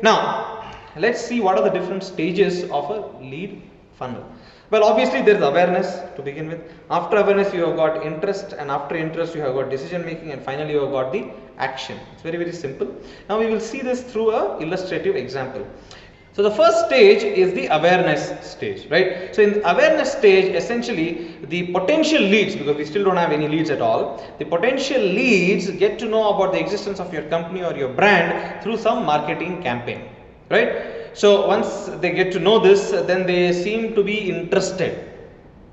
Now let's see what are the different stages of a lead funnel. Well, obviously there is awareness to begin with. After awareness you have got interest, and after interest you have got decision making, and finally you have got the action. It's very, very simple. Now we will see this through a illustrative example. So the first stage is the awareness stage, right? So in the awareness stage, essentially the potential leads, because we still don't have any leads at all, the potential leads get to know about the existence of your company or your brand through some marketing campaign, right? So once they get to know this, then they seem to be interested.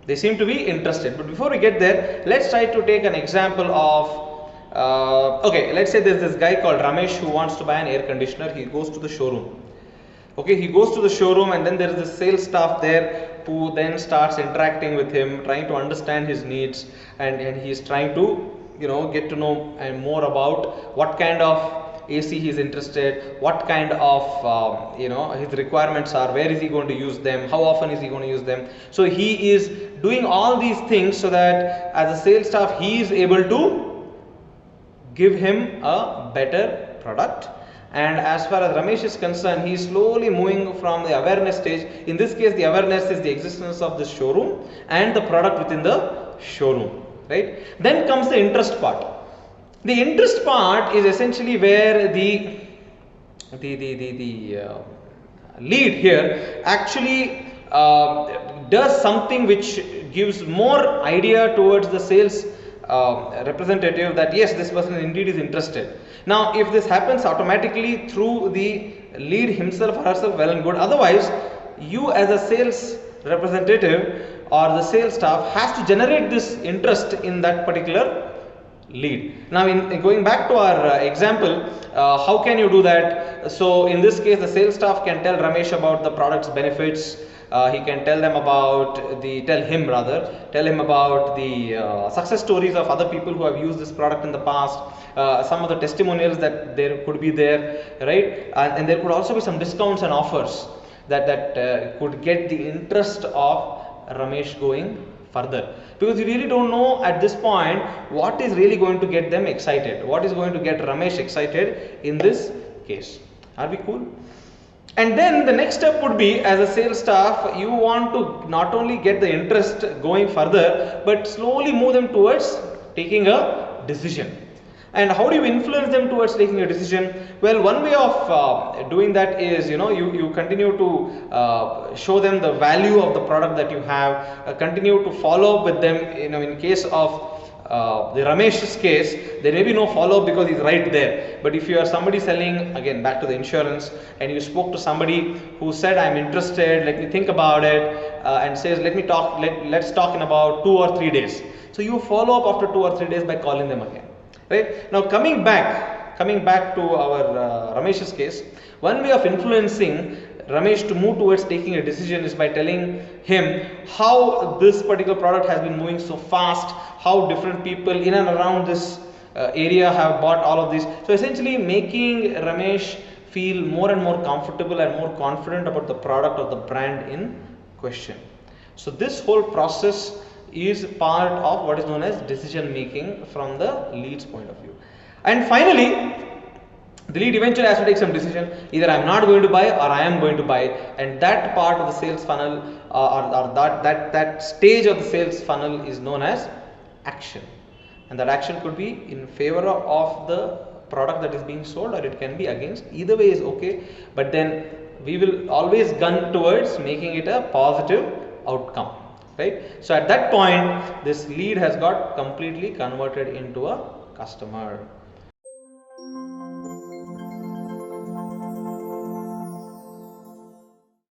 They seem to be interested. But before we get there, let's try to take an example of, okay, let's say there's this guy called Ramesh who wants to buy an air conditioner. He goes to the showroom. Okay, he goes to the showroom, and then there is this sales staff there who then starts interacting with him, trying to understand his needs, and he is trying to, get to know more about what kind of AC he is interested, what kind of his requirements are, where is he going to use them, how often is he going to use them. So he is doing all these things so that as a sales staff he is able to give him a better product. And as far as Ramesh is concerned, he is slowly moving from the awareness stage. In this case, the awareness is the existence of the showroom and the product within the showroom, right? Then comes the interest part. The interest part is essentially where the lead here actually does something which gives more idea towards the sales representative that yes, this person indeed is interested. Now if this happens automatically through the lead himself or herself, well and good. Otherwise, you as a sales representative or the sales staff has to generate this interest in that particular lead. Now in going back to our example, how can you do that? So in this case, the sales staff can tell Ramesh about the product's benefits. He can tell him about the success stories of other people who have used this product in the past, some of the testimonials that there could be there, right? And there could also be some discounts and offers that could get the interest of Ramesh going further, because you really don't know at this point what is really going to get them excited, what is going to get Ramesh excited in this case. Are we cool? And then the next step would be, as a sales staff, you want to not only get the interest going further, but slowly move them towards taking a decision. And how do you influence them towards taking a decision? Well, one way of doing that is, you continue to show them the value of the product that you have, continue to follow up with them. In case of the Ramesh's case, there may be no follow up because he's right there. But if you are somebody selling, again back to the insurance, and you spoke to somebody who said, I'm interested, let me think about it, and says, let's talk in about 2 or 3 days. So you follow up after 2 or 3 days by calling them again. Right? Now coming back to our Ramesh's case, one way of influencing Ramesh to move towards taking a decision is by telling him how this particular product has been moving so fast, how different people in and around this area have bought all of this. So essentially making Ramesh feel more and more comfortable and more confident about the product or the brand in question. So this whole process is part of what is known as decision making from the lead's point of view. And finally, the lead eventually has to take some decision. Either I am not going to buy or I am going to buy, and that part of the sales funnel or that stage of the sales funnel is known as action. And that action could be in favor of the product that is being sold, or it can be against. Either way is okay, but then we will always gun towards making it a positive outcome. Right? So at that point, this lead has got completely converted into a customer.